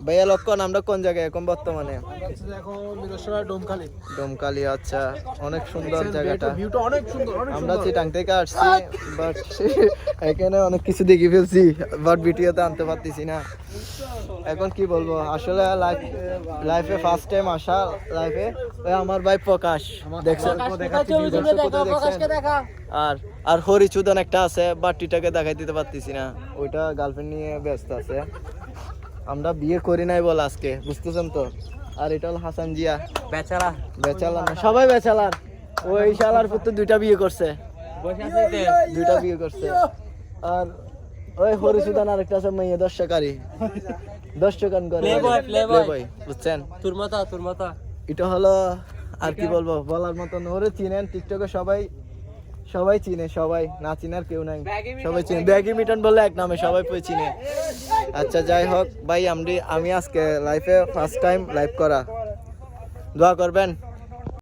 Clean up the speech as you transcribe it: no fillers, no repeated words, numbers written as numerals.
ভাইয়া লক্ষণ আমরা কোন জায়গায় এখন বর্তমানে? ডোমকালি, আচ্ছা অনেক সুন্দর জায়গাটা। আমরা চিটাং থেকে আসছি, বাট এখানে অনেক কিছু দেখে ফেলছি, বাট ভিডিওতে আনতে পারতেছি না। এখন কি বলবো, আসলে লাইফে ফার্স্ট টাইম আসা লাইফে। ওই আমার ভাই প্রকাশ দেখছেন, আর আর হরিচুদন একটা আছে, বাট্টিটাকে দেখাই দিতে পারতেছি না, ওইটা গার্লফ্রেন্ড নিয়ে ব্যস্ত আছে। আমরা বিয়ে করি নাই বল আজকে, বুঝতেছেন তো। আর এটা হলো হাসান জিয়া, বেচারা না, সবাই বেচালার। ওই শালার পুত্র দুইটা বিয়ে করছে, আর ওই হরিসুদান আরেকটা আছে মেয়ে দর্শকান করে প্লেবয়, বুঝছেন। তোর মাতা এটা হলো, আর কি বলবো, বলার মতন। ওরে চিনেন, টিকটকে সবাই চিনে, সবাই না চিনার কেউ নাই, সবাই চিনে। ব্যাগি মিটন বলে এক নামে সবাই চিনে। আচ্ছা যাই হোক ভাই, আমি আজকে লাইফে ফার্স্ট টাইম লাইভ করা, দোয়া করবেন।